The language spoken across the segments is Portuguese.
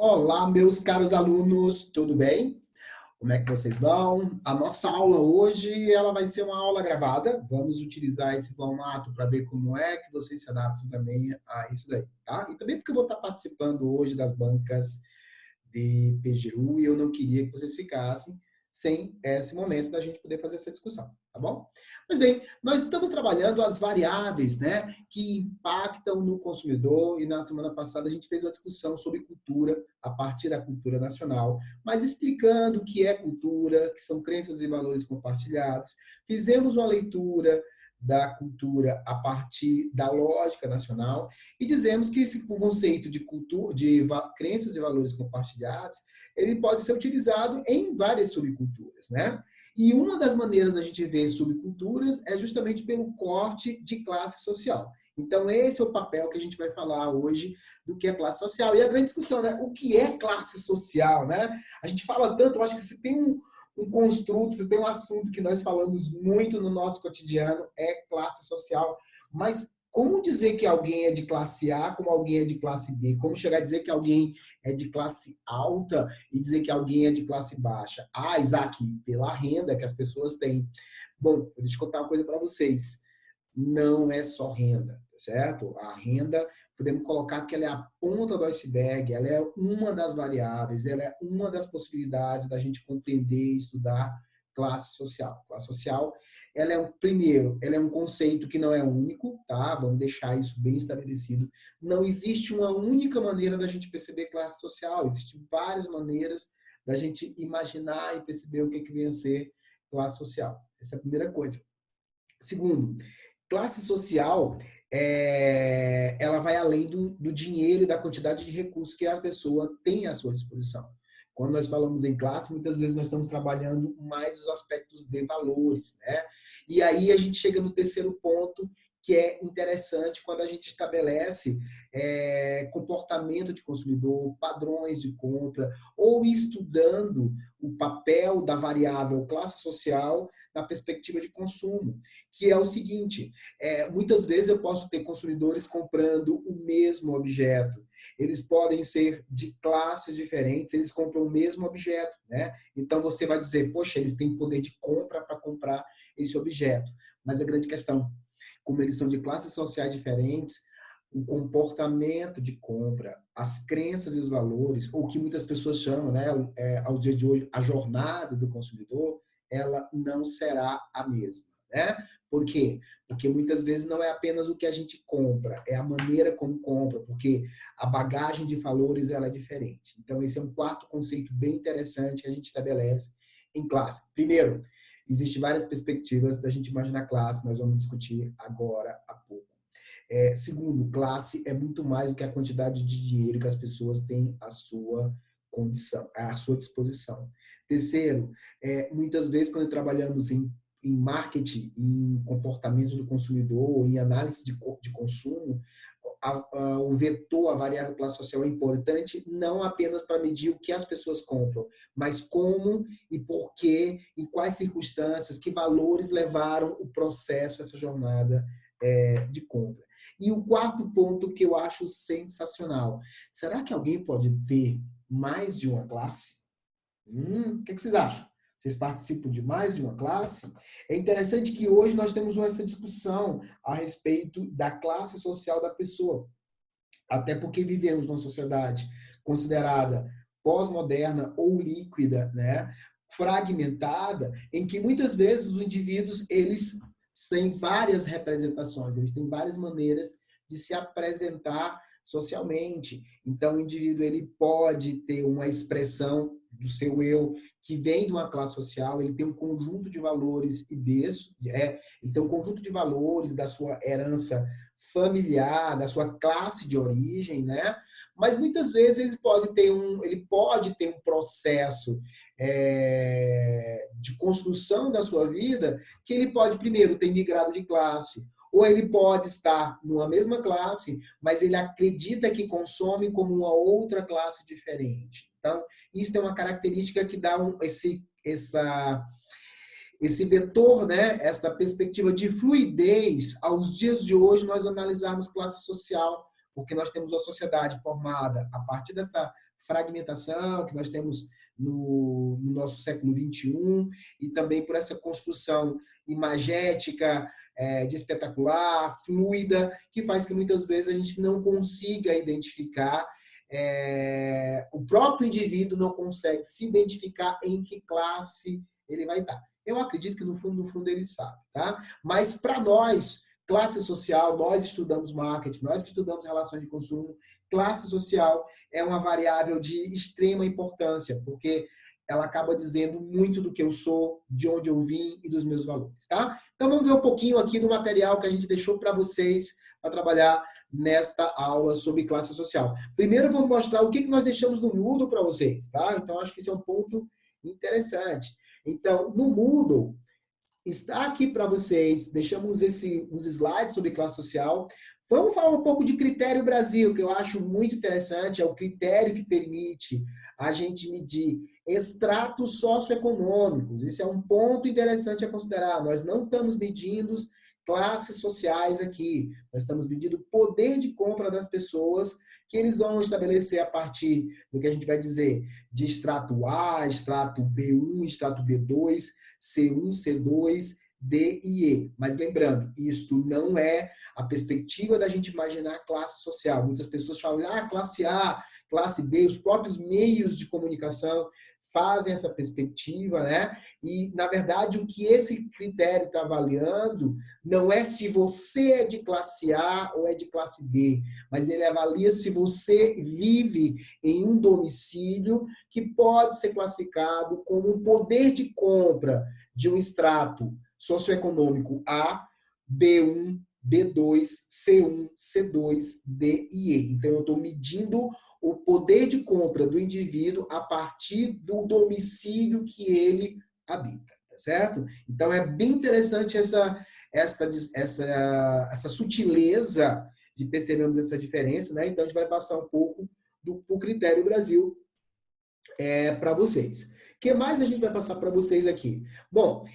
Olá, meus caros alunos, tudo bem? Como é que vocês vão? A nossa aula hoje, ela vai ser uma aula gravada. Vamos utilizar esse formato para ver como é que vocês se adaptam também a isso daí, tá? E também porque eu vou estar participando hoje das bancas de PGU e eu não queria que vocês ficassem sem esse momento da gente poder fazer essa discussão, tá bom? Mas bem, nós estamos trabalhando as variáveis, né, que impactam no consumidor e na semana passada a gente fez uma discussão sobre cultura a partir da cultura nacional, mas explicando o que é cultura, que são crenças e valores compartilhados. Fizemos uma leitura da cultura a partir da lógica nacional e dizemos que esse conceito de cultura, de crenças e valores compartilhados, ele pode ser utilizado em várias subculturas, né? E uma das maneiras da gente ver subculturas é justamente pelo corte de classe social. Então, esse é o papel que a gente vai falar hoje do que é classe social. E a grande discussão, né? O que é classe social, né? A gente fala tanto, eu acho que se tem um construto, se tem um assunto que nós falamos muito no nosso cotidiano, é classe social. Mas como dizer que alguém é de classe A, como alguém é de classe B? Como chegar a dizer que alguém é de classe alta e dizer que alguém é de classe baixa? Ah, Isaac, pela renda que as pessoas têm. Bom, deixa eu contar uma coisa para vocês. Não é só renda, certo? A renda, podemos colocar que ela é a ponta do iceberg, ela é uma das variáveis, ela é uma das possibilidades da gente compreender e estudar classe social. Classe social, ela é primeiro, ela é um conceito que não é único, tá? Vamos deixar isso bem estabelecido. Não existe uma única maneira da gente perceber classe social, existem várias maneiras da gente imaginar e perceber o que vem a ser classe social. Essa é a primeira coisa. Segundo, classe social, ela vai além do dinheiro e da quantidade de recursos que a pessoa tem à sua disposição. Quando nós falamos em classe, muitas vezes nós estamos trabalhando mais os aspectos de valores, né? E aí a gente chega no terceiro ponto, que é interessante quando a gente estabelece comportamento de consumidor, padrões de compra, ou estudando o papel da variável classe social na perspectiva de consumo, que é o seguinte, muitas vezes eu posso ter consumidores comprando o mesmo objeto, eles podem ser de classes diferentes, eles compram o mesmo objeto, né? Então você vai dizer, poxa, eles têm poder de compra para comprar esse objeto, mas a grande questão, como eles são de classes sociais diferentes, o comportamento de compra, as crenças e os valores, ou que muitas pessoas chamam, né, aos dias de hoje, a jornada do consumidor, ela não será a mesma, né? Por quê? Porque muitas vezes não é apenas o que a gente compra, é a maneira como compra, porque a bagagem de valores ela é diferente. Então, esse é um quarto conceito bem interessante que a gente estabelece em classe. Primeiro, existem várias perspectivas da gente imaginar classe, nós vamos discutir agora há pouco. Segundo, classe é muito mais do que a quantidade de dinheiro que as pessoas têm à sua condição, à sua disposição. Terceiro, muitas vezes quando trabalhamos em marketing, em comportamento do consumidor, em análise de consumo, o vetor, a variável classe social é importante não apenas para medir o que as pessoas compram, mas como e por quê, em quais circunstâncias, que valores levaram o processo, essa jornada de compra. E o quarto ponto que eu acho sensacional, será que alguém pode ter mais de uma classe? O que vocês acham? Vocês participam de mais de uma classe? É interessante que hoje nós temos essa discussão a respeito da classe social da pessoa. Até porque vivemos numa sociedade considerada pós-moderna ou líquida, né? Fragmentada, em que muitas vezes os indivíduos eles têm várias representações, eles têm várias maneiras de se apresentar socialmente. Então, o indivíduo ele pode ter uma expressão do seu eu que vem de uma classe social, ele tem um conjunto de valores e berço, ele tem um conjunto de valores da sua herança familiar, da sua classe de origem, né? Mas muitas vezes ele pode ter um processo de construção da sua vida que ele pode, primeiro, ter migrado de classe, ou ele pode estar numa mesma classe, mas ele acredita que consome como uma outra classe diferente. Então, isso é uma característica que dá esse vetor, né, essa perspectiva de fluidez aos dias de hoje nós analisarmos classe social, porque nós temos uma sociedade formada a partir dessa fragmentação que nós temos no nosso século XXI, e também por essa construção imagética, de espetacular, fluida, que faz que muitas vezes a gente não consiga identificar, o próprio indivíduo não consegue se identificar em que classe ele vai estar. Eu acredito que no fundo ele sabe, tá? Mas para nós, classe social, nós estudamos marketing, nós que estudamos relações de consumo, classe social é uma variável de extrema importância, porque ela acaba dizendo muito do que eu sou, de onde eu vim e dos meus valores, tá? Então vamos ver um pouquinho aqui do material que a gente deixou para vocês para trabalhar nesta aula sobre classe social. Primeiro vamos mostrar o que nós deixamos no Moodle para vocês, tá? Então acho que esse é um ponto interessante. Então, no Moodle, está aqui para vocês, deixamos uns slides sobre classe social. Vamos falar um pouco de Critério Brasil, que eu acho muito interessante, é o critério que permite a gente medir extratos socioeconômicos. Isso é um ponto interessante a considerar. Nós não estamos medindo classes sociais aqui, nós estamos medindo o poder de compra das pessoas, que eles vão estabelecer a partir do que a gente vai dizer de extrato A, extrato B1, extrato B2, C1, C2, D e E. Mas lembrando, isto não é a perspectiva da gente imaginar a classe social. Muitas pessoas falam, classe A, classe B, os próprios meios de comunicação fazem essa perspectiva, né? E, na verdade, o que esse critério está avaliando não é se você é de classe A ou é de classe B, mas ele avalia se você vive em um domicílio que pode ser classificado como um poder de compra de um extrato socioeconômico A, B1, B2, C1, C2, D e E. Então, eu estou medindo o poder de compra do indivíduo a partir do domicílio que ele habita, tá certo? Então, é bem interessante essa sutileza de percebermos essa diferença, né? Então, a gente vai passar um pouco do Critério Brasil para vocês. O que mais a gente vai passar para vocês aqui? Bom,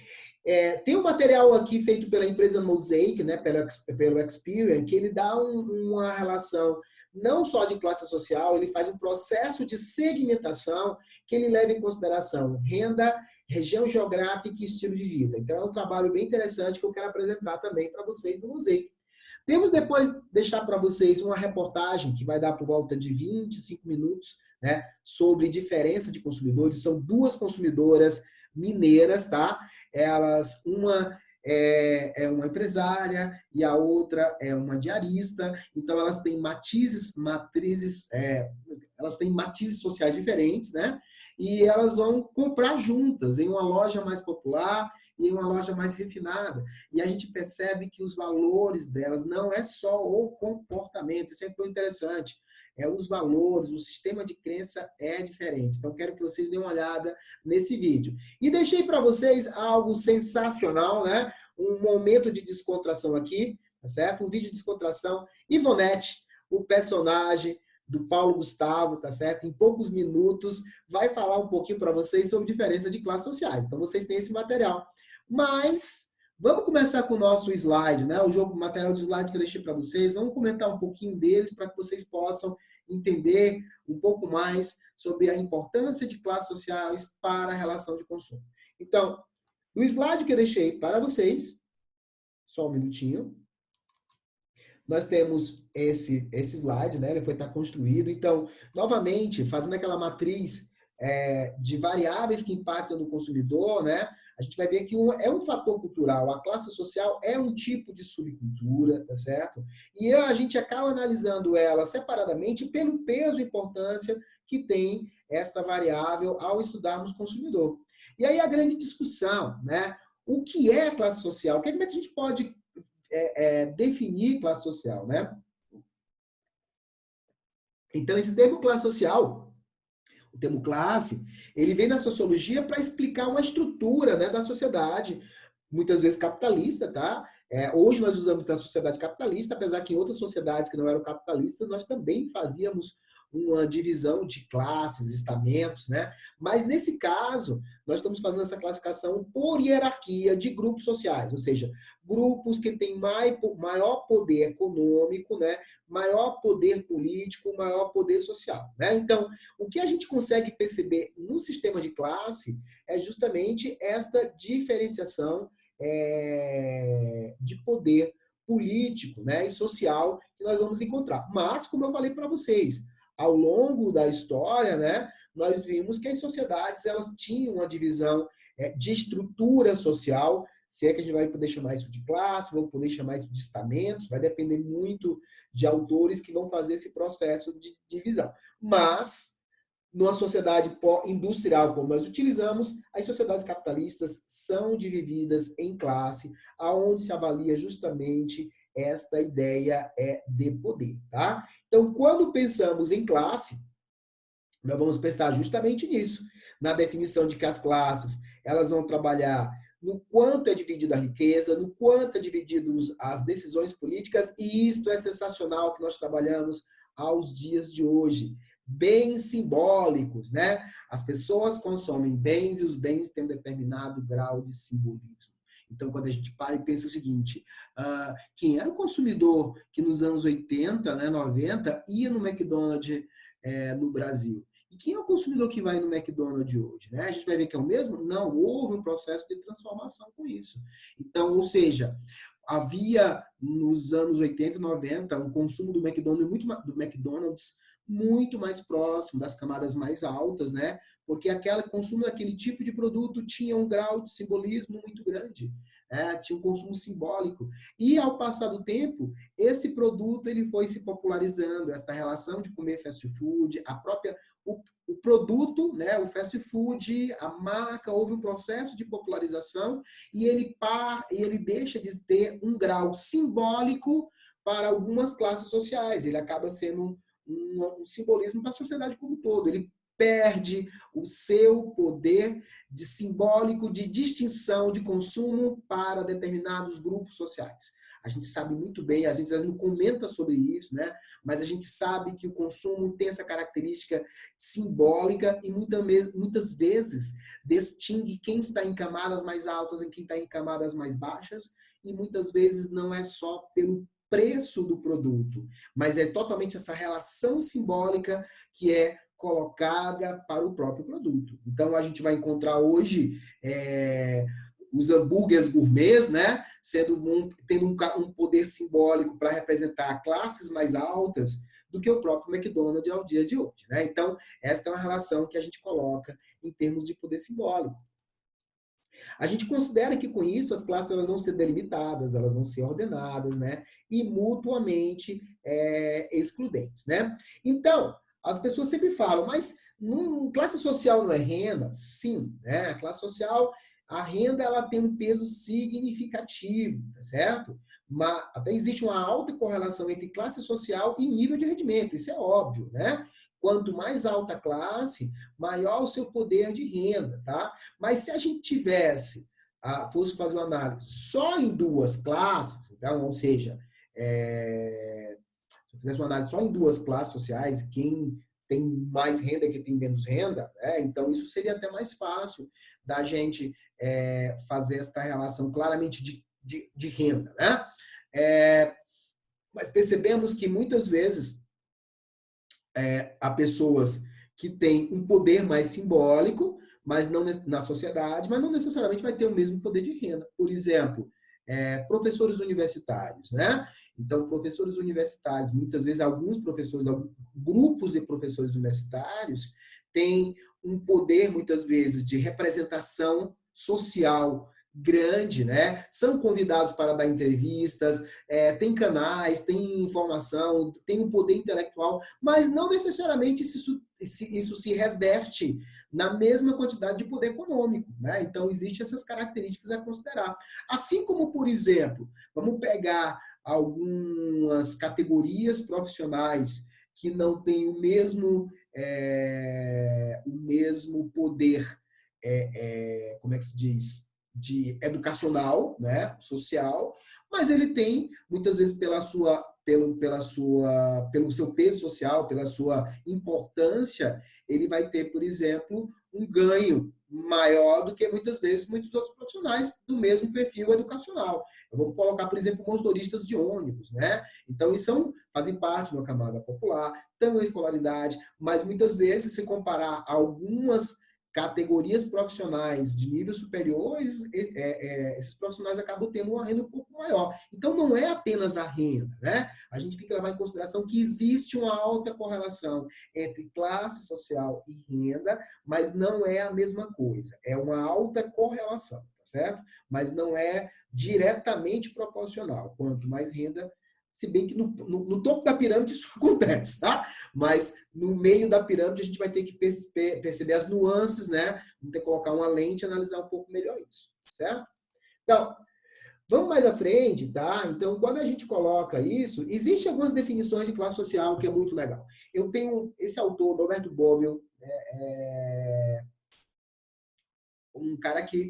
tem um material aqui feito pela empresa Mosaic, né, pelo Experian, que ele dá uma relação não só de classe social, ele faz um processo de segmentação que ele leva em consideração renda, região geográfica e estilo de vida. Então, é um trabalho bem interessante que eu quero apresentar também para vocês no Mosaic. Temos depois deixar para vocês uma reportagem que vai dar por volta de 25 minutos, né, sobre diferença de consumidores. São duas consumidoras mineiras, tá? Uma é uma empresária e a outra é uma diarista. Então, elas têm elas têm matizes sociais diferentes, né? E elas vão comprar juntas em uma loja mais popular e em uma loja mais refinada. E a gente percebe que os valores delas não é só o comportamento, isso é muito interessante. Os valores, o sistema de crença é diferente. Então, quero que vocês deem uma olhada nesse vídeo. E deixei para vocês algo sensacional, né? Um momento de descontração aqui, tá certo? Um vídeo de descontração. Ivonete, o personagem do Paulo Gustavo, tá certo? Em poucos minutos, vai falar um pouquinho para vocês sobre diferença de classes sociais. Então, vocês têm esse material. Mas vamos começar com o nosso slide, né? O material de slide que eu deixei para vocês. Vamos comentar um pouquinho deles para que vocês possam entender um pouco mais sobre a importância de classes sociais para a relação de consumo. Então, no slide que eu deixei para vocês, só um minutinho, nós temos esse slide, né? Ele foi estar construído. Então, novamente, fazendo aquela matriz de variáveis que impactam no consumidor, né? A gente vai ver que é um fator cultural. A classe social é um tipo de subcultura, tá certo? E a gente acaba analisando ela separadamente pelo peso e importância que tem esta variável ao estudarmos o consumidor. E aí a grande discussão, né? O que é classe social? Como é que a gente pode definir classe social, né? Então, esse termo classe social, o termo classe, ele vem da sociologia para explicar uma estrutura, né, da sociedade, muitas vezes capitalista, tá? Hoje nós usamos da sociedade capitalista, apesar que em outras sociedades que não eram capitalistas, nós também fazíamos uma divisão de classes, estamentos, né? Mas nesse caso, nós estamos fazendo essa classificação por hierarquia de grupos sociais, ou seja, grupos que têm maior poder econômico, né? Maior poder político, maior poder social, né? Então, o que a gente consegue perceber no sistema de classe é justamente esta diferenciação de poder político, né, e social que nós vamos encontrar. Mas, como eu falei para vocês, ao longo da história, né, nós vimos que as sociedades elas tinham uma divisão de estrutura social, se é que a gente vai poder chamar isso de classe, vamos poder chamar isso de estamentos, vai depender muito de autores que vão fazer esse processo de divisão. Mas, numa sociedade industrial como nós utilizamos, as sociedades capitalistas são divididas em classe, aonde se avalia justamente esta ideia de poder, tá? Então, quando pensamos em classe, nós vamos pensar justamente nisso, na definição de que as classes elas vão trabalhar no quanto é dividida a riqueza, no quanto é divididas as decisões políticas, e isto é sensacional que nós trabalhamos aos dias de hoje. Bens simbólicos, né? As pessoas consomem bens e os bens têm um determinado grau de simbolismo. Então, quando a gente para e pensa o seguinte, quem era o consumidor que nos anos 80, né, 90, ia no McDonald's no Brasil? E quem é o consumidor que vai no McDonald's hoje? Né? A gente vai ver que é o mesmo? Não, houve um processo de transformação com isso. Então, ou seja, havia nos anos 80 e 90 um consumo do McDonald's muito mais próximo das camadas mais altas, né? Porque aquele consumo daquele tipo de produto tinha um grau de simbolismo muito grande, tinha um consumo simbólico. E ao passar do tempo, esse produto ele foi se popularizando, essa relação de comer fast food, o produto, né, o fast food, a marca, houve um processo de popularização e ele deixa de ter um grau simbólico para algumas classes sociais. Ele acaba sendo um simbolismo para a sociedade como um todo. Ele perde o seu poder de simbólico de distinção de consumo para determinados grupos sociais. A gente sabe muito bem, às vezes não comenta sobre isso, né? Mas a gente sabe que o consumo tem essa característica simbólica e muitas vezes distingue quem está em camadas mais altas e quem está em camadas mais baixas, e muitas vezes não é só pelo preço do produto, mas é totalmente essa relação simbólica que é colocada para o próprio produto. Então, a gente vai encontrar hoje os hambúrgueres gourmets, né, tendo um poder simbólico para representar classes mais altas do que o próprio McDonald's ao dia de hoje. Né? Então, esta é uma relação que a gente coloca em termos de poder simbólico. A gente considera que com isso as classes elas vão ser delimitadas, elas vão ser ordenadas, né? E mutuamente excludentes, né? Então, as pessoas sempre falam, mas classe social não é renda? Sim, né? A classe social, a renda ela tem um peso significativo, tá certo? Mas até existe uma alta correlação entre classe social e nível de rendimento, isso é óbvio, né? Quanto mais alta a classe, maior o seu poder de renda, tá? Mas se a gente fosse fazer uma análise só em duas classes, então, ou seja, se eu fizesse uma análise só em duas classes sociais, quem tem mais renda e quem tem menos renda, então isso seria até mais fácil da gente fazer esta relação claramente de renda, né? Mas percebemos que muitas vezes há pessoas que têm um poder mais simbólico, mas não na sociedade, mas não necessariamente vai ter o mesmo poder de renda. Por exemplo, professores universitários, né? Então, professores universitários, muitas vezes, alguns professores, grupos de professores universitários têm um poder, muitas vezes, de representação social grande, né? São convidados para dar entrevistas, tem canais, tem informação, tem um poder intelectual, mas não necessariamente isso se reverte na mesma quantidade de poder econômico, né? Então, existem essas características a considerar. Assim como, por exemplo, vamos pegar algumas categorias profissionais que não têm o mesmo poder, como é que se diz? De educacional, né, social, mas ele tem, muitas vezes, pela sua pelo seu peso social, pela sua importância, ele vai ter, por exemplo, um ganho maior do que muitas vezes muitos outros profissionais do mesmo perfil educacional. Vamos colocar, por exemplo, motoristas de ônibus, né? Então, eles fazem parte de uma camada popular, têm escolaridade, mas muitas vezes, se comparar algumas categorias profissionais de nível superior, esses profissionais acabam tendo uma renda um pouco maior. Então, não é apenas a renda, né? A gente tem que levar em consideração que existe uma alta correlação entre classe social e renda, mas não é a mesma coisa. É uma alta correlação, tá certo? Mas não é diretamente proporcional. Quanto mais renda, se bem que no topo da pirâmide isso acontece, tá? Mas no meio da pirâmide a gente vai ter que perceber as nuances, né? Vamos ter que colocar uma lente e analisar um pouco melhor isso, certo? Então, vamos mais à frente, tá? Então, quando a gente coloca isso, existem algumas definições de classe social que é muito legal. Eu tenho esse autor, Roberto Bobbio, um cara que,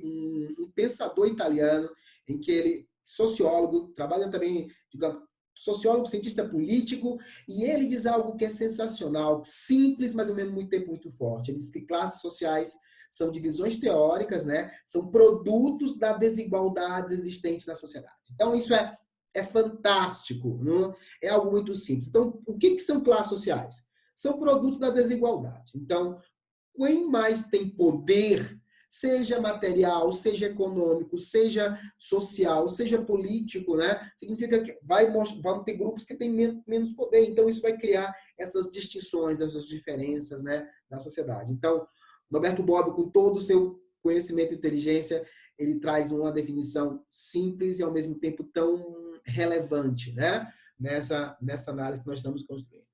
um pensador italiano, em que ele, sociólogo, trabalha também, digamos, sociólogo, cientista político, e ele diz algo que é sensacional, simples, mas ao mesmo tempo muito forte. Ele diz que classes sociais são divisões teóricas, né? São produtos da desigualdade existente na sociedade. Então, isso é fantástico, não? É algo muito simples. Então, o que são classes sociais? São produtos da desigualdade. Então, quem mais tem poder, seja material, seja econômico, seja social, seja político, né? Significa que vão ter grupos que têm menos poder. Então, isso vai criar essas distinções, essas diferenças, né, na sociedade. Então, Roberto Bobbio, com todo o seu conhecimento e inteligência, ele traz uma definição simples e, ao mesmo tempo, tão relevante, né, nessa análise que nós estamos construindo.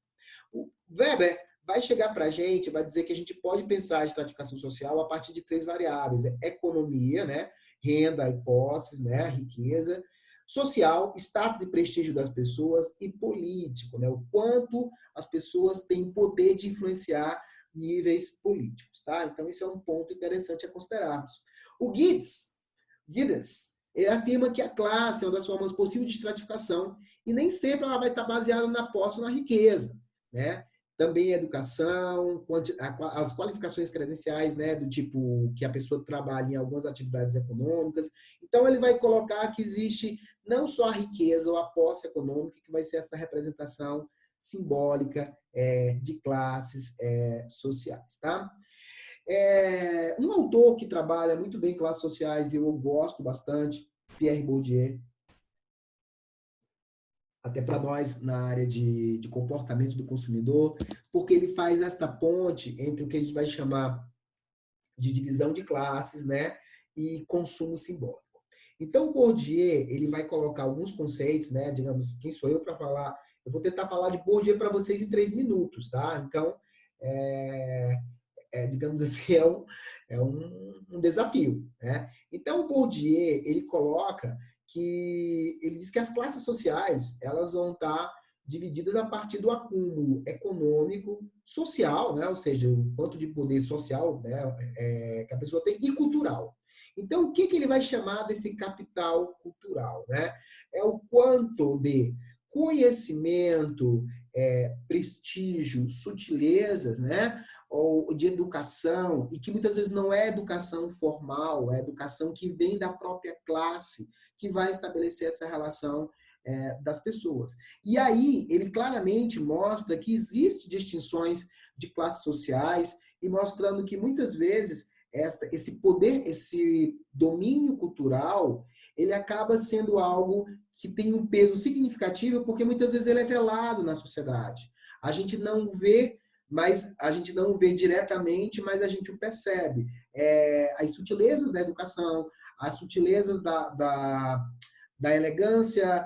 O Weber vai chegar para a gente, vai dizer que a gente pode pensar a estratificação social a partir de 3 variáveis: economia, né, renda e posses, né, riqueza; social, status e prestígio das pessoas; e político, né, o quanto as pessoas têm poder de influenciar níveis políticos, tá? Então, esse é um ponto interessante a considerarmos. O Giddens, ele afirma que a classe é uma das formas possíveis de estratificação e nem sempre ela vai estar baseada na posse ou na riqueza, né? Também a educação, as qualificações credenciais, né, do tipo que a pessoa trabalha em algumas atividades econômicas. Então, ele vai colocar que existe não só a riqueza ou a posse econômica, que vai ser essa representação simbólica de classes sociais, tá? Um autor que trabalha muito bem classes sociais e eu gosto bastante, Pierre Bourdieu, até para nós na área de comportamento do consumidor, porque ele faz esta ponte entre o que a gente vai chamar de divisão de classes, né, e consumo simbólico. Então, o Bourdieu, ele vai colocar alguns conceitos, né, digamos, quem sou eu para falar? Eu vou tentar falar de Bourdieu para vocês em 3 minutos, tá? Então, digamos assim, é um desafio, né? Então, o Bourdieu, ele coloca que ele diz que as classes sociais elas vão estar divididas a partir do acúmulo econômico, social, né? Ou seja, o quanto de poder social, né, que a pessoa tem, e cultural. Então, o que ele vai chamar desse capital cultural, né? É o quanto de conhecimento, prestígio, sutilezas, né, ou de educação, e que muitas vezes não é educação formal, é educação que vem da própria classe, que vai estabelecer essa relação das pessoas. E aí, ele claramente mostra que existem distinções de classes sociais, e mostrando que muitas vezes esse poder, esse domínio cultural, ele acaba sendo algo que tem um peso significativo, porque muitas vezes ele é velado na sociedade. A gente não vê, mas a gente não vê diretamente, mas a gente o percebe. As sutilezas da educação, as sutilezas da elegância,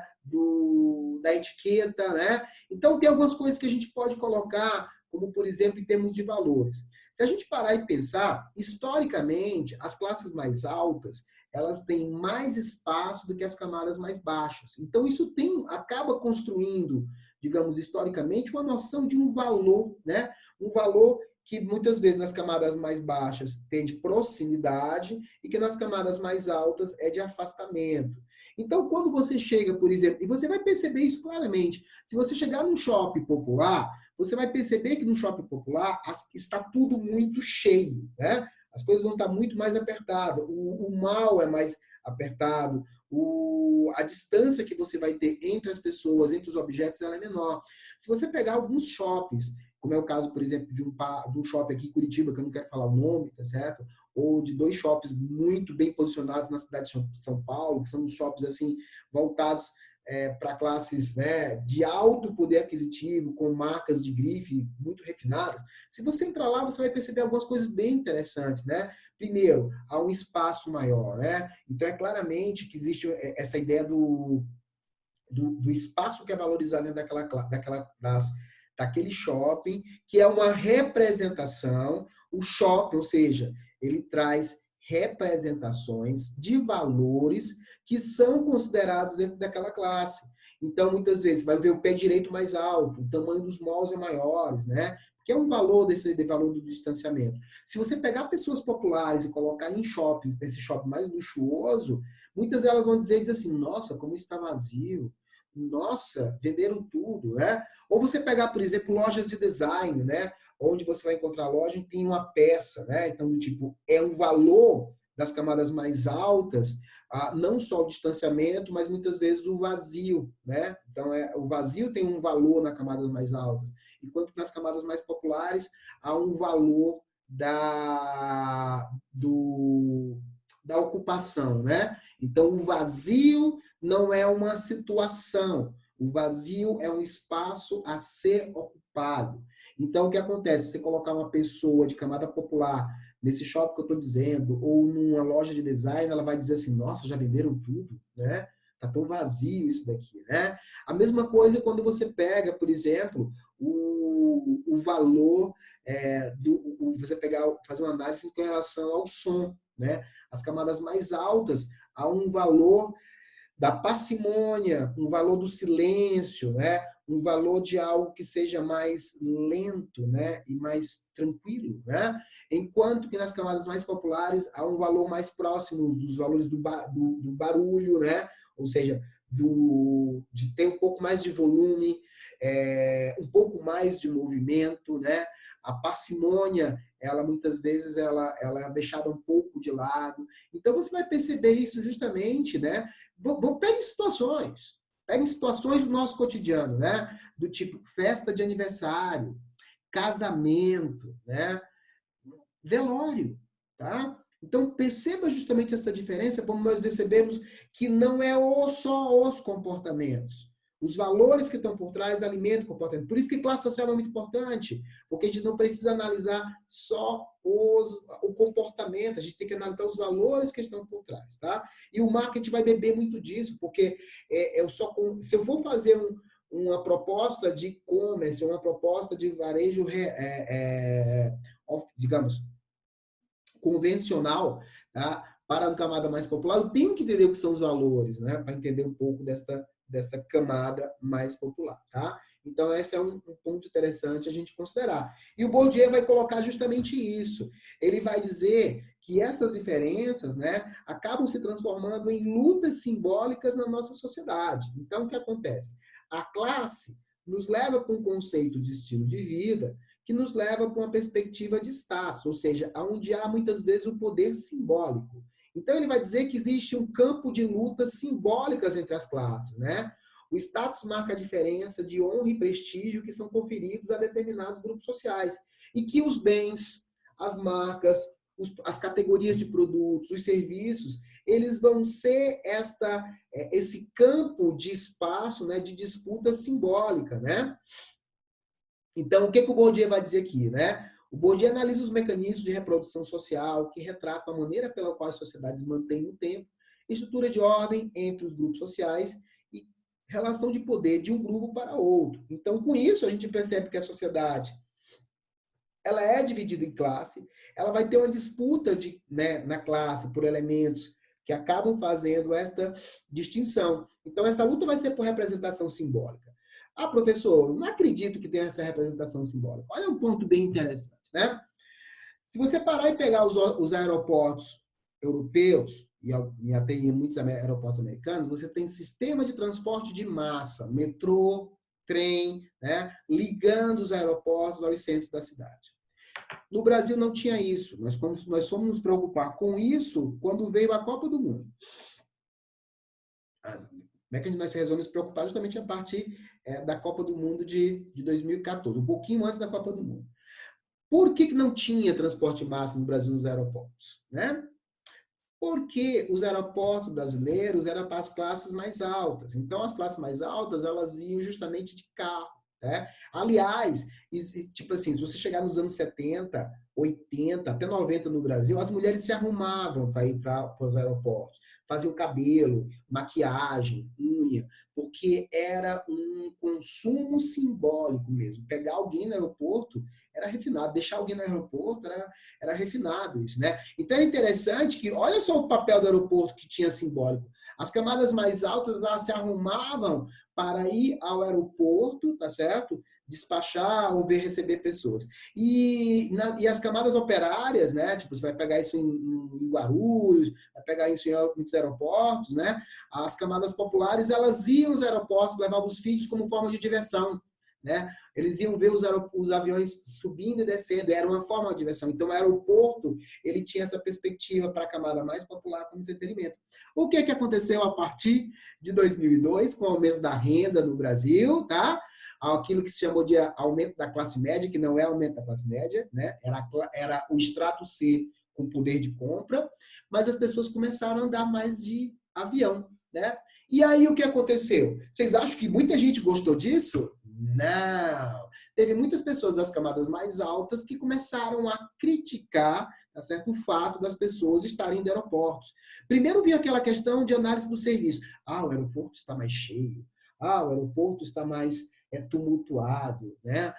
da etiqueta, né? Então, tem algumas coisas que a gente pode colocar, como, por exemplo, em termos de valores. Se a gente parar e pensar, historicamente, as classes mais altas, elas têm mais espaço do que as camadas mais baixas. Então, isso acaba construindo, digamos, historicamente, uma noção de um valor, né? Um valor que muitas vezes nas camadas mais baixas tem de proximidade e que nas camadas mais altas é de afastamento. Então, quando você chega, por exemplo, e você vai perceber isso claramente, se você chegar num shopping popular, você vai perceber que no shopping popular está tudo muito cheio, né? As coisas vão estar muito mais apertadas, o mal é mais apertado, a distância que você vai ter entre as pessoas, entre os objetos, ela é menor. Se você pegar alguns shoppings, como é o caso, por exemplo, de um shopping aqui em Curitiba, que eu não quero falar o nome, tá certo? Ou de dois shoppings muito bem posicionados na cidade de São Paulo, que são shoppings assim voltados para classes, né, de alto poder aquisitivo, com marcas de grife muito refinadas. Se você entrar lá, você vai perceber algumas coisas bem interessantes, né? Primeiro, há um espaço maior, né? Então, é claramente que existe essa ideia do espaço que é valorizado dentro daquele shopping, que é uma representação. O shopping, ou seja, ele traz representações de valores que são considerados dentro daquela classe. Então, muitas vezes, vai ver o pé direito mais alto, o tamanho dos malls é maiores, né? Que é um valor de valor do distanciamento. Se você pegar pessoas populares e colocar em shoppings, nesse shopping mais luxuoso, muitas delas vão dizer assim, nossa, como está vazio, nossa, venderam tudo, né? Ou você pegar, por exemplo, lojas de design, né? Onde você vai encontrar loja e tem uma peça, né? Então, tipo, é um valor das camadas mais altas, não só o distanciamento, mas muitas vezes o vazio, né? Então, o vazio tem um valor nas camadas mais altas, enquanto que nas camadas mais populares há um valor da ocupação, né? Então, o vazio não é uma situação, o vazio é um espaço a ser ocupado. Então, o que acontece? Se você colocar uma pessoa de camada popular nesse shopping que eu estou dizendo, ou numa loja de design, ela vai dizer assim, nossa, já venderam tudo, né? Tá tão vazio isso daqui, né? A mesma coisa quando você pega, por exemplo, o valor você fazer uma análise com relação ao som, né? As camadas mais altas, há um valor da parcimônia, um valor do silêncio, né? Um valor de algo que seja mais lento, né? E mais tranquilo, né? Enquanto que nas camadas mais populares há um valor mais próximo dos valores do barulho, né? Ou seja, de ter um pouco mais de volume, um pouco mais de movimento, né? A parcimônia, ela muitas vezes ela é deixada um pouco de lado. Então você vai perceber isso justamente, né? Peguem situações do nosso cotidiano, né? Do tipo festa de aniversário, casamento, né? Velório, tá? Então perceba justamente essa diferença, como nós percebemos que não é só os comportamentos. Os valores que estão por trás alimentam o comportamento. Por isso que classe social é muito importante, porque a gente não precisa analisar só o comportamento, a gente tem que analisar os valores que estão por trás, tá? E o marketing vai beber muito disso, porque se eu for fazer uma proposta de e-commerce, uma proposta de varejo, digamos, convencional, tá? Para uma camada mais popular, eu tenho que entender o que são os valores, né? Para entender um pouco dessa camada mais popular, tá? Então, esse é um ponto interessante a gente considerar. E o Bourdieu vai colocar justamente isso. Ele vai dizer que essas diferenças, né, acabam se transformando em lutas simbólicas na nossa sociedade. Então, o que acontece? A classe nos leva para um conceito de estilo de vida que nos leva para uma perspectiva de status, ou seja, onde há muitas vezes o poder simbólico. Então, ele vai dizer que existe um campo de lutas simbólicas entre as classes, né? O status marca a diferença de honra e prestígio que são conferidos a determinados grupos sociais e que os bens, as marcas, as categorias de produtos, os serviços, eles vão ser esse campo de espaço, né, de disputa simbólica, né? Então, o que o Bourdieu vai dizer aqui, né? O Bourdieu analisa os mecanismos de reprodução social que retratam a maneira pela qual as sociedades mantêm no tempo estrutura de ordem entre os grupos sociais e relação de poder de um grupo para outro. Então, com isso, a gente percebe que a sociedade ela é dividida em classe, ela vai ter uma disputa na classe por elementos que acabam fazendo esta distinção. Então, essa luta vai ser por representação simbólica. Ah, professor, não acredito que tenha essa representação simbólica. Olha um ponto bem interessante, né? Se você parar e pegar os aeroportos europeus e até em muitos aeroportos americanos, você tem sistema de transporte de massa, metrô, trem, né, ligando os aeroportos aos centros da cidade. No Brasil não tinha isso. Nós fomos nos preocupar com isso quando veio a Copa do Mundo. Como é que nós resolvemos nos preocupar justamente a partir da Copa do Mundo de 2014, um pouquinho antes da Copa do Mundo. Por que não tinha transporte de massa no Brasil nos aeroportos? Né? Porque os aeroportos brasileiros eram para as classes mais altas. Então, as classes mais altas, elas iam justamente de carro. Né? Aliás, tipo assim, se você chegar nos anos 70, 80, até 90 no Brasil, as mulheres se arrumavam para ir para os aeroportos. Faziam cabelo, maquiagem, unha, porque era um consumo simbólico mesmo. Pegar alguém no aeroporto era refinado, deixar alguém no aeroporto era refinado isso, né? Então é interessante que, olha só o papel do aeroporto que tinha simbólico. As camadas mais altas elas se arrumavam para ir ao aeroporto, tá certo? Despachar ou receber pessoas. E as camadas operárias, né? Tipo, você vai pegar isso em Guarulhos, vai pegar isso em muitos aeroportos, né? As camadas populares, elas iam aos aeroportos, levavam os filhos como forma de diversão, né? Eles iam ver os aviões subindo e descendo, era uma forma de diversão. Então, o aeroporto, ele tinha essa perspectiva para a camada mais popular como entretenimento. O que aconteceu a partir de 2002, com o aumento da renda no Brasil, tá? Aquilo que se chamou de aumento da classe média, que não é aumento da classe média, né? Era o extrato C com poder de compra, mas as pessoas começaram a andar mais de avião, né? E aí o que aconteceu? Vocês acham que muita gente gostou disso? Não. Teve muitas pessoas das camadas mais altas que começaram a criticar, tá certo, o fato das pessoas estarem em aeroportos. Primeiro vinha aquela questão de análise do serviço. O aeroporto está mais cheio. O aeroporto está mais tumultuado, né?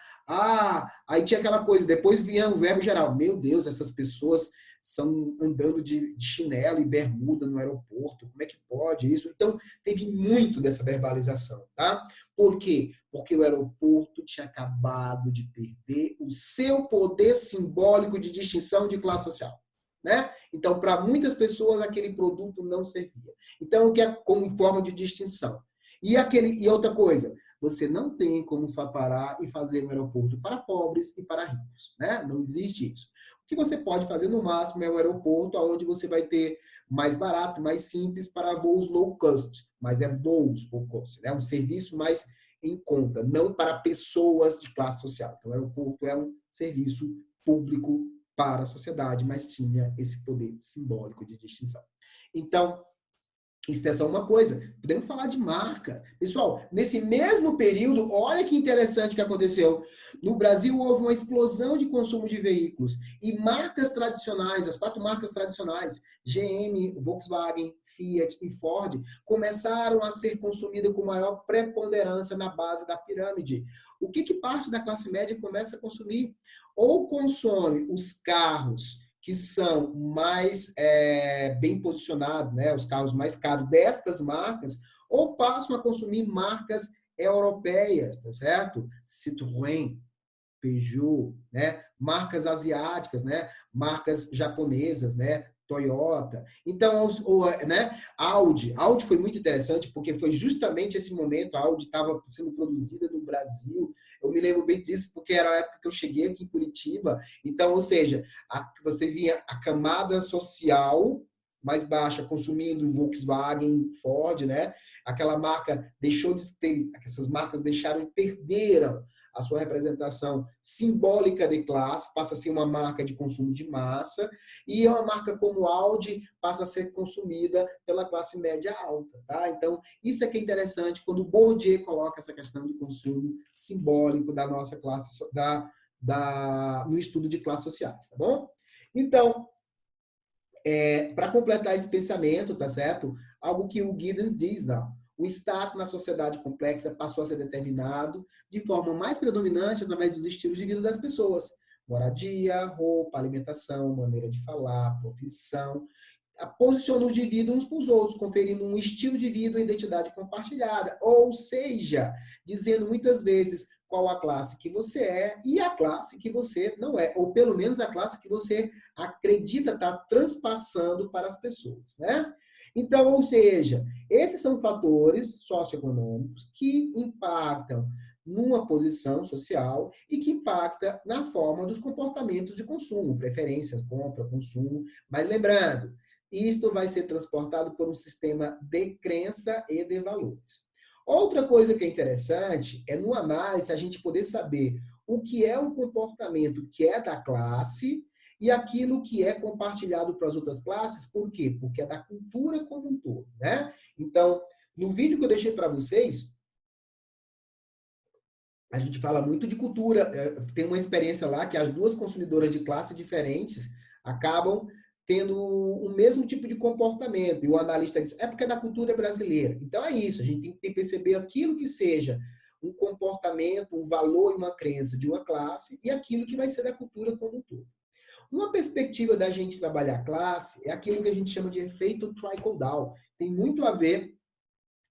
Aí tinha aquela coisa, depois vinha o verbo geral. Meu Deus, essas pessoas são andando de chinelo e bermuda no aeroporto. Como é que pode isso? Então, teve muito dessa verbalização, tá? Por quê? Porque o aeroporto tinha acabado de perder o seu poder simbólico de distinção de classe social, né? Então, para muitas pessoas, aquele produto não servia. Então, o que é como forma de distinção? E outra coisa, você não tem como parar e fazer um aeroporto para pobres e para ricos, né? Não existe isso. O que você pode fazer no máximo é um aeroporto onde você vai ter mais barato, mais simples para voos low cost, mas é voos low cost, né? Um serviço mais em conta, não para pessoas de classe social. Então, o aeroporto é um serviço público para a sociedade, mas tinha esse poder simbólico de distinção. Então, isso é só uma coisa. Podemos falar de marca. Pessoal, nesse mesmo período, olha que interessante que aconteceu. No Brasil, houve uma explosão de consumo de veículos. E marcas tradicionais, as 4 marcas tradicionais, GM, Volkswagen, Fiat e Ford, começaram a ser consumidas com maior preponderância na base da pirâmide. O que parte da classe média começa a consumir? Ou consome os carros que são mais bem posicionados, né, os carros mais caros destas marcas, ou passam a consumir marcas europeias, tá certo? Citroën, Peugeot, né, marcas asiáticas, né, marcas japonesas, né, Toyota. Então, né, Audi foi muito interessante porque foi justamente esse momento, a Audi estava sendo produzida no Brasil. Eu me lembro bem disso porque era a época que eu cheguei aqui em Curitiba. Então, ou seja, você via a camada social mais baixa consumindo Volkswagen, Ford, né? Aquela marca deixou de ter, essas marcas perderam a sua representação simbólica de classe, passa a ser uma marca de consumo de massa, e uma marca como Audi passa a ser consumida pela classe média alta. Tá? Então, isso é que é interessante quando o Bourdieu coloca essa questão de consumo simbólico da nossa classe, no estudo de classes sociais. Tá bom? Então, para completar esse pensamento, tá certo? Algo que o Giddens diz, não. O status na sociedade complexa passou a ser determinado de forma mais predominante através dos estilos de vida das pessoas. Moradia, roupa, alimentação, maneira de falar, profissão. posiciona os indivíduos uns para os outros, conferindo um estilo de vida, uma identidade compartilhada. Ou seja, dizendo muitas vezes qual a classe que você é e a classe que você não é. Ou pelo menos a classe que você acredita estar transpassando para as pessoas, né? Então, ou seja, esses são fatores socioeconômicos que impactam numa posição social e que impacta na forma dos comportamentos de consumo, preferências, compra, consumo. Mas lembrando, isto vai ser transportado por um sistema de crença e de valores. Outra coisa que é interessante é, no análise, a gente poder saber o que é um comportamento que é da classe e aquilo que é compartilhado para as outras classes. Por quê? Porque é da cultura como um todo, né? Então, no vídeo que eu deixei para vocês, a gente fala muito de cultura. Tem uma experiência lá que as duas consumidoras de classe diferentes acabam tendo o mesmo tipo de comportamento. E o analista diz, é porque é da cultura brasileira. Então é isso, a gente tem que perceber aquilo que seja um comportamento, um valor e uma crença de uma classe e aquilo que vai ser da cultura como um todo. Uma perspectiva da gente trabalhar classe é aquilo que a gente chama de efeito trickle-down. Tem muito a ver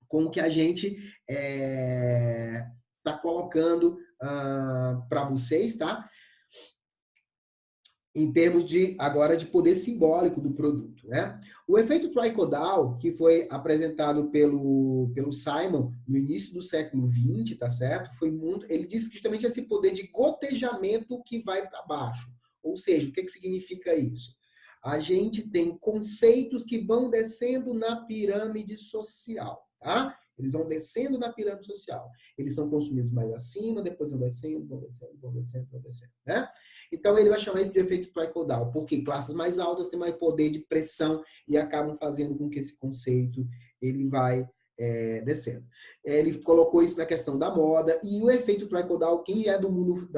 com o que a gente está colocando para vocês, tá? Em termos de, agora, de poder simbólico do produto, né? O efeito trickle-down, que foi apresentado pelo Simon no início do século XX, tá certo? Foi muito, ele disse que justamente esse poder de gotejamento que vai para baixo. Ou seja, o que significa isso? A gente tem conceitos que vão descendo na pirâmide social, tá? Eles vão descendo na pirâmide social. Eles são consumidos mais acima, depois vão descendo, vão descendo, vão descendo, vão descendo, né? Então, ele vai chamar isso de efeito trickle-down, porque classes mais altas têm mais poder de pressão e acabam fazendo com que esse conceito ele vai descendo. Ele colocou isso na questão da moda, e o efeito trickle-down, quem é do mundo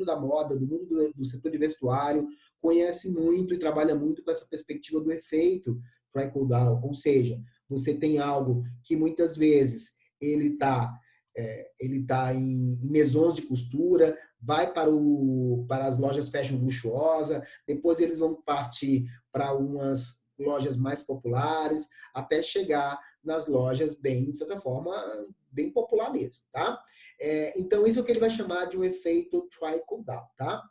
da moda, do mundo do setor de vestuário, conhece muito e trabalha muito com essa perspectiva do efeito trickle-down, ou seja, você tem algo que muitas vezes ele está em maisons de costura, vai para as lojas fashion luxuosa, depois eles vão partir para umas lojas mais populares, até chegar nas lojas bem, de certa forma, bem popular mesmo, tá? Então, isso é o que ele vai chamar de um efeito trickle-down, tá?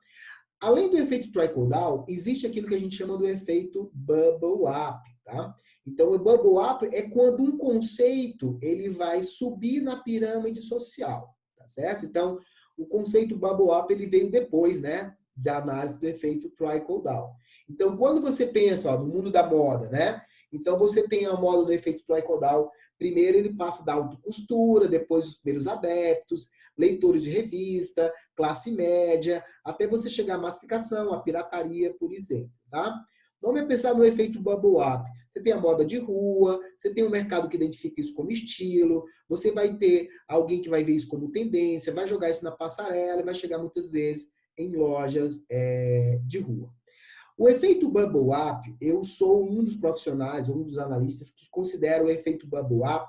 Além do efeito trickle-down, existe aquilo que a gente chama do efeito bubble-up, tá? Então, o bubble-up é quando um conceito ele vai subir na pirâmide social, tá certo? Então, o conceito bubble-up ele veio depois, né, da análise do efeito trickle-down. Então, quando você pensa no mundo da moda, né? Então, você tem a moda do efeito trickle-down. Primeiro, ele passa da autocostura, depois os primeiros adeptos, leitores de revista, classe média, até você chegar à massificação, à pirataria, por exemplo, tá? Vamos pensar no efeito bubble up. Você tem a moda de rua, você tem um mercado que identifica isso como estilo, você vai ter alguém que vai ver isso como tendência, vai jogar isso na passarela e vai chegar muitas vezes em lojas de rua. O efeito bubble up, eu sou um dos profissionais, um dos analistas que considera o efeito bubble up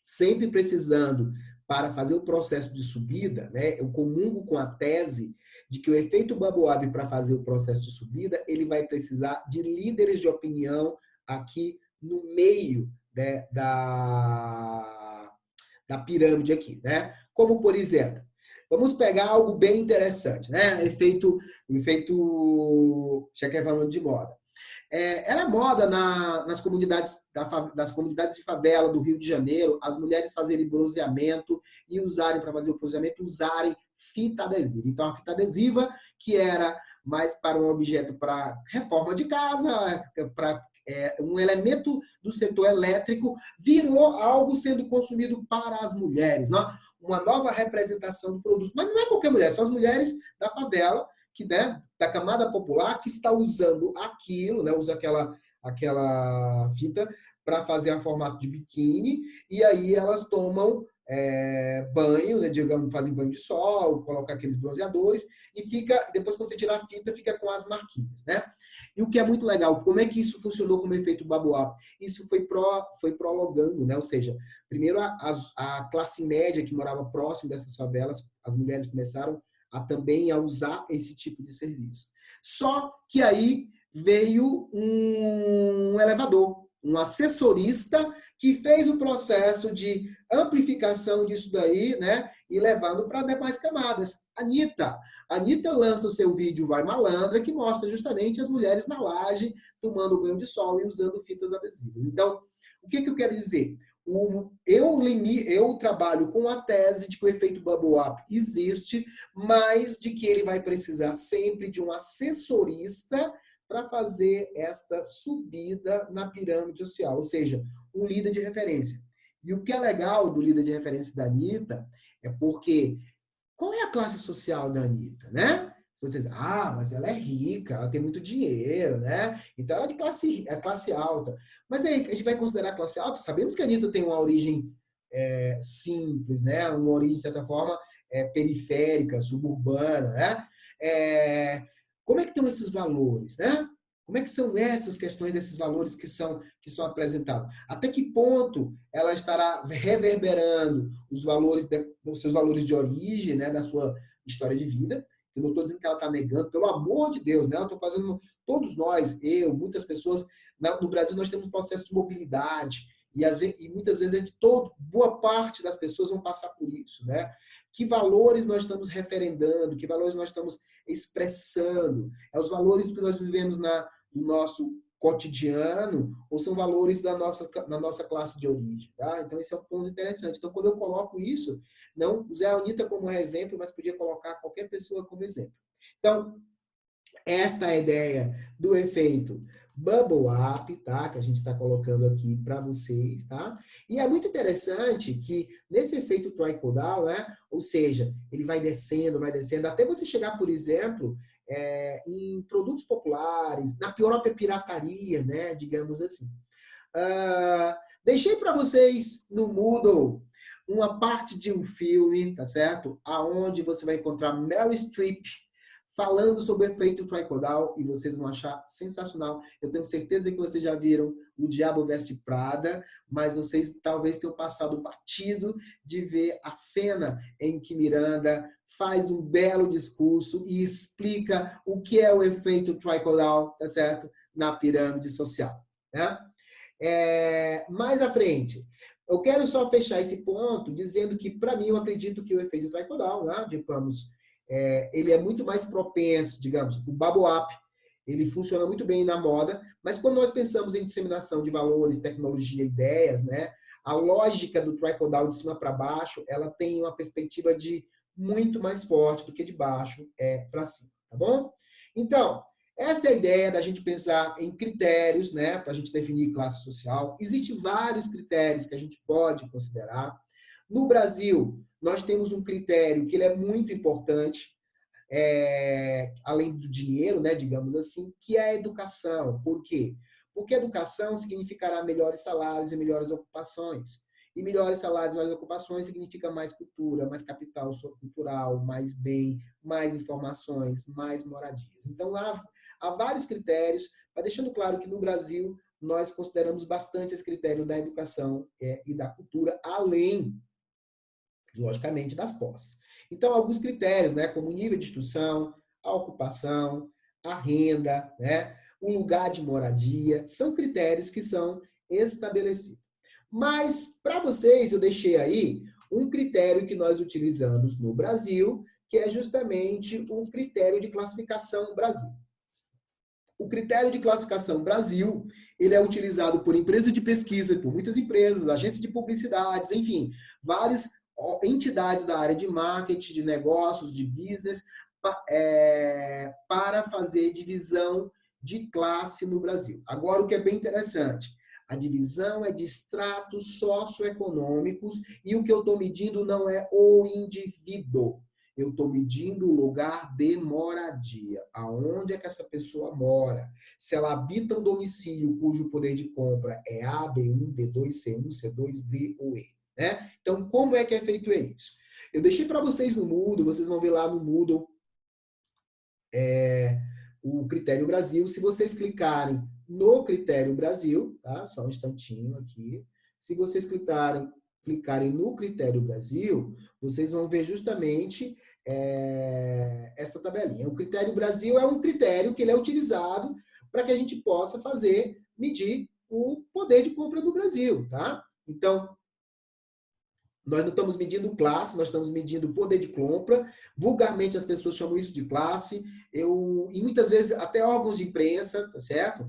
sempre precisando para fazer o processo de subida, né? Eu comungo com a tese de que o efeito bubble up para fazer o processo de subida, ele vai precisar de líderes de opinião aqui no meio, né, da pirâmide aqui, né? Como, por exemplo, vamos pegar algo bem interessante, né? O efeito, já que é falando de moda. Era moda nas comunidades, das comunidades de favela do Rio de Janeiro, as mulheres fazerem bronzeamento e usarem, para fazer o bronzeamento, usarem fita adesiva. Então, a fita adesiva, que era mais para um objeto para reforma de casa, para um elemento do setor elétrico, virou algo sendo consumido para as mulheres, não? Uma nova representação do produto. Mas não é qualquer mulher, são as mulheres da favela, que, né, da camada popular, que está usando aquilo, né, usa aquela fita para fazer a formato de biquíni, e aí elas tomam banho, né, digamos, fazem banho de sol, colocam aqueles bronzeadores, e fica, depois quando você tira a fita, fica com as marquinhas, né? E o que é muito legal, como é que isso funcionou como efeito bubble up? Isso foi prolongando, né? Ou seja, primeiro a classe média que morava próximo dessas favelas, as mulheres começaram também a usar esse tipo de serviço. Só que aí veio um elevador, um assessorista que fez o processo de amplificação disso daí, né? E levando para demais camadas. Anitta lança o seu vídeo Vai Malandra, que mostra justamente as mulheres na laje tomando banho de sol e usando fitas adesivas. Então, o que eu quero dizer? Eu trabalho com a tese de que o efeito bubble up existe, mas de que ele vai precisar sempre de um assessorista para fazer esta subida na pirâmide social, ou seja, um líder de referência. E o que é legal do líder de referência da Anitta é porque qual é a classe social da Anitta, né? Vocês, mas ela é rica, ela tem muito dinheiro, né? Então ela é classe alta. Mas aí, a gente vai considerar classe alta? Sabemos que a Anitta tem uma origem simples, né? Uma origem, de certa forma, periférica, suburbana, né? Como é que estão esses valores, né? Como é que são essas questões desses valores que são apresentados? Até que ponto ela estará reverberando os seus valores de origem, né, da sua história de vida? Eu não estou dizendo que ela está negando, pelo amor de Deus, né? Eu estou fazendo, todos nós, muitas pessoas, no Brasil nós temos um processo de mobilidade, e muitas vezes boa parte das pessoas vão passar por isso, né? Que valores nós estamos referendando, que valores nós estamos expressando? Os valores que nós vivemos no nosso cotidiano ou são valores da nossa classe de origem, tá? Então, esse é um ponto interessante. Então, quando eu coloco isso, não usei a Anitta como exemplo, mas podia colocar qualquer pessoa como exemplo. Então, esta é a ideia do efeito bubble up, tá? Que a gente está colocando aqui para vocês, tá? E é muito interessante que nesse efeito trickle down, né? Ou seja, ele vai descendo, até você chegar, por exemplo, em produtos populares, na própria pirataria, né? Digamos assim. Deixei para vocês no Moodle uma parte de um filme, tá certo? Aonde você vai encontrar Meryl Streep falando sobre o efeito trickle-down e vocês vão achar sensacional. Eu tenho certeza que vocês já viram O Diabo Veste Prada, mas vocês talvez tenham passado batido de ver a cena em que Miranda faz um belo discurso e explica o que é o efeito trickle-down, tá certo? Na pirâmide social, né? Mais à frente, eu quero só fechar esse ponto dizendo que, para mim, eu acredito que o efeito trickle-down, né, ele é muito mais propenso, digamos, o bubble up, ele funciona muito bem na moda, mas quando nós pensamos em disseminação de valores, tecnologia, ideias, né, a lógica do trickle-down de cima para baixo, ela tem uma perspectiva de muito mais forte do que de baixo para cima, tá bom? Então, esta é a ideia da gente pensar em critérios, né, para a gente definir classe social. Existem vários critérios que a gente pode considerar. No Brasil, nós temos um critério que ele é muito importante, além do dinheiro, né, digamos assim, que é a educação. Por quê? Porque educação significará melhores salários e melhores ocupações. E melhores salários e melhores ocupações significa mais cultura, mais capital cultural, mais bem, mais informações, mais moradias. Então, há vários critérios, mas deixando claro que no Brasil nós consideramos bastante esse critério da educação e da cultura, além, logicamente, das posses. Então, alguns critérios, né, como o nível de instrução, a ocupação, a renda, né, o lugar de moradia, são critérios que são estabelecidos. Mas, para vocês, eu deixei aí um critério que nós utilizamos no Brasil, que é justamente o critério de classificação Brasil. O critério de classificação Brasil, ele é utilizado por empresas de pesquisa, por muitas empresas, agências de publicidades, enfim, várias entidades da área de marketing, de negócios, de business, para fazer divisão de classe no Brasil. Agora, o que é bem interessante, a divisão é de estratos socioeconômicos e o que eu estou medindo não é o indivíduo. Eu estou medindo o lugar de moradia. Aonde é que essa pessoa mora? Se ela habita um domicílio cujo poder de compra é A, B1, B2, C1, C2, D ou E. Né? Então, como é que é feito isso? Eu deixei para vocês no Moodle, vocês vão ver lá no Moodle o critério Brasil. Se vocês clicarem no critério Brasil, tá? Só um instantinho aqui. Se vocês clicarem no critério Brasil, vocês vão ver justamente essa tabelinha. O critério Brasil é um critério que ele é utilizado para que a gente possa medir o poder de compra no Brasil, tá? Então, nós não estamos medindo classe, nós estamos medindo poder de compra. Vulgarmente as pessoas chamam isso de classe. E muitas vezes até órgãos de imprensa, tá certo?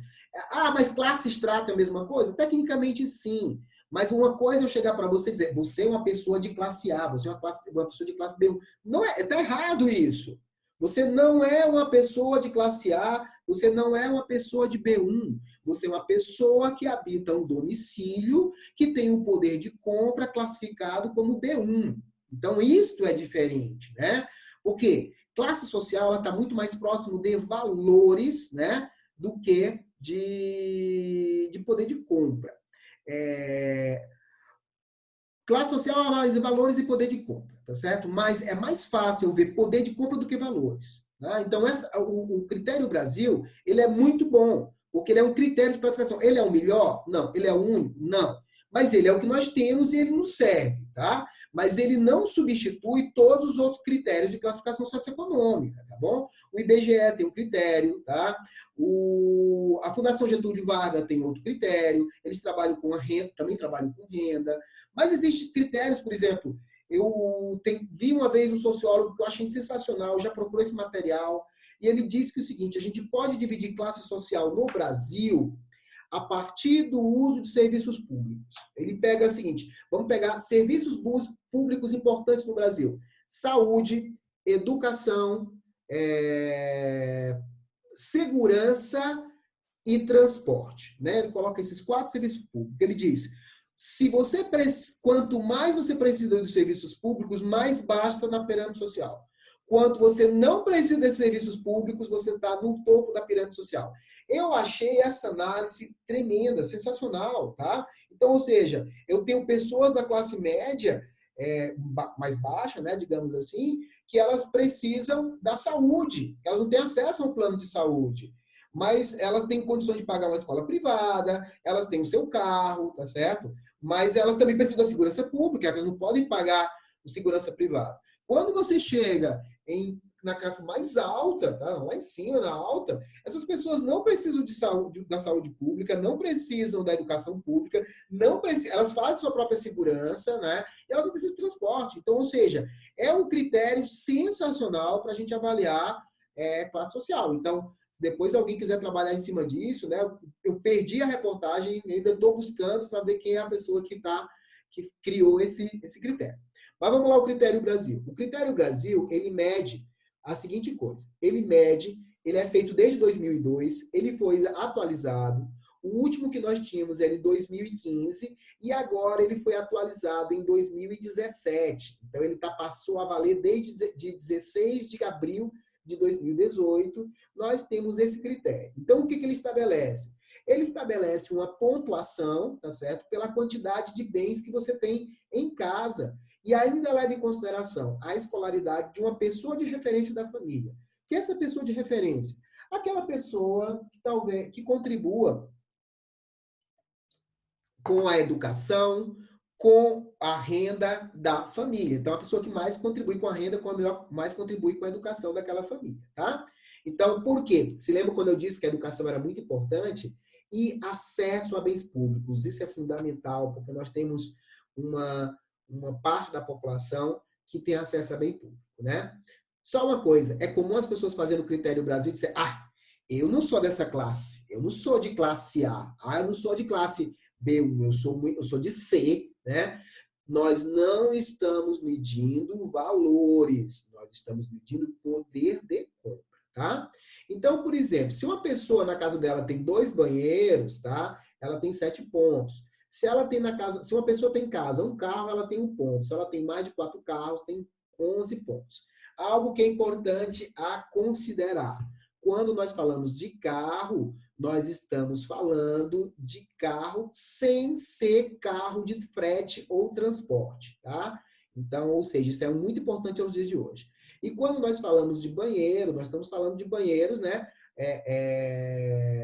Ah, mas classe e extrato é a mesma coisa? Tecnicamente sim. Mas uma coisa é eu chegar para você e dizer, você é uma pessoa de classe A, você é uma pessoa de classe B. Não é, está errado isso. Você não é uma pessoa de classe A, você não é uma pessoa de B1. Você é uma pessoa que habita um domicílio que tem um poder de compra classificado como B1. Então, isto é diferente, né? Porque classe social está muito mais próximo de valores, né, do que de poder de compra. Classe social analisa valores e poder de compra, tá certo? Mas é mais fácil eu ver poder de compra do que valores. Né? Então, o critério Brasil, ele é muito bom, porque ele é um critério de classificação. Ele é o melhor? Não. Ele é o único? Não. Mas ele é o que nós temos e ele nos serve, tá? Mas ele não substitui todos os outros critérios de classificação socioeconômica, tá bom? O IBGE tem um critério, tá? A Fundação Getúlio Vargas tem outro critério, eles trabalham com a renda, também trabalham com renda, mas existem critérios, por exemplo, vi uma vez um sociólogo que eu achei sensacional, já procurou esse material, e ele disse que o seguinte, a gente pode dividir classe social no Brasil a partir do uso de serviços públicos. Ele pega o seguinte, vamos pegar serviços públicos importantes no Brasil. Saúde, educação, segurança e transporte. Né? Ele coloca esses 4 serviços públicos. Ele diz, quanto mais você precisa dos serviços públicos, mais baixa na pirâmide social. Quanto você não precisa desses serviços públicos, você está no topo da pirâmide social. Eu achei essa análise tremenda, sensacional, tá? Então, ou seja, eu tenho pessoas da classe média, mais baixa, né, digamos assim, que elas precisam da saúde, elas não têm acesso a um plano de saúde, mas elas têm condições de pagar uma escola privada, elas têm o seu carro, tá certo? Mas elas também precisam da segurança pública, elas não podem pagar segurança privada. Quando você chega na classe mais alta, tá? Lá em cima, na alta, essas pessoas não precisam da saúde pública, não precisam da educação pública, elas fazem sua própria segurança, né? E elas não precisam de transporte. Então, ou seja, é um critério sensacional para a gente avaliar classe social. Então, se depois alguém quiser trabalhar em cima disso, né? Eu perdi a reportagem, ainda estou buscando saber quem é a pessoa que criou esse critério. Mas vamos lá ao critério Brasil. O critério Brasil, ele mede a seguinte coisa. Ele é feito desde 2002, ele foi atualizado. O último que nós tínhamos era em 2015 e agora ele foi atualizado em 2017. Então, ele passou a valer desde 16 de abril de 2018. Nós temos esse critério. Então, o que ele estabelece? Ele estabelece uma pontuação, tá certo? Pela quantidade de bens que você tem em casa. E ainda leva em consideração a escolaridade de uma pessoa de referência da família. Que é essa pessoa de referência? Aquela pessoa que contribua com a educação, com a renda da família. Então, a pessoa que mais contribui com a renda, quando mais contribui com a educação daquela família, tá? Então, por quê? Se lembra quando eu disse que a educação era muito importante? E acesso a bens públicos. Isso é fundamental, porque nós temos uma parte da população que tem acesso a bem público, né? Só uma coisa, é comum as pessoas fazerem o critério Brasil e dizer, eu não sou dessa classe, eu não sou de classe A, eu não sou de classe B1, eu sou de C, né? Nós não estamos medindo valores, nós estamos medindo poder de compra, tá? Então, por exemplo, se uma pessoa na casa dela tem 2 banheiros, tá? Ela tem 7 pontos. Se uma pessoa tem em casa um carro, ela tem 1 ponto. Se ela tem mais de 4 carros, tem 11 pontos. Algo que é importante a considerar. Quando nós falamos de carro, nós estamos falando de carro sem ser carro de frete ou transporte, tá? Então, ou seja, isso é muito importante aos dias de hoje. E quando nós falamos de banheiro, nós estamos falando de banheiros, né?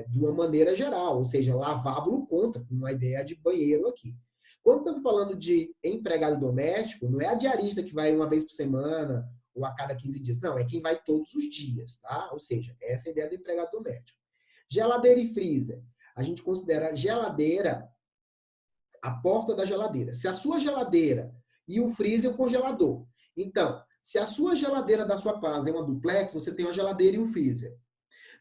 De uma maneira geral, ou seja, lavábulo conta com uma ideia de banheiro aqui. Quando estamos falando de empregado doméstico, não é a diarista que vai uma vez por semana ou a cada 15 dias, não, é quem vai todos os dias, tá? Ou seja, essa é a ideia do empregado doméstico. Geladeira e freezer. A gente considera geladeira a porta da geladeira. Se a sua geladeira e o freezer é o congelador. Então, se a sua geladeira da sua casa é uma duplex, você tem uma geladeira e um freezer.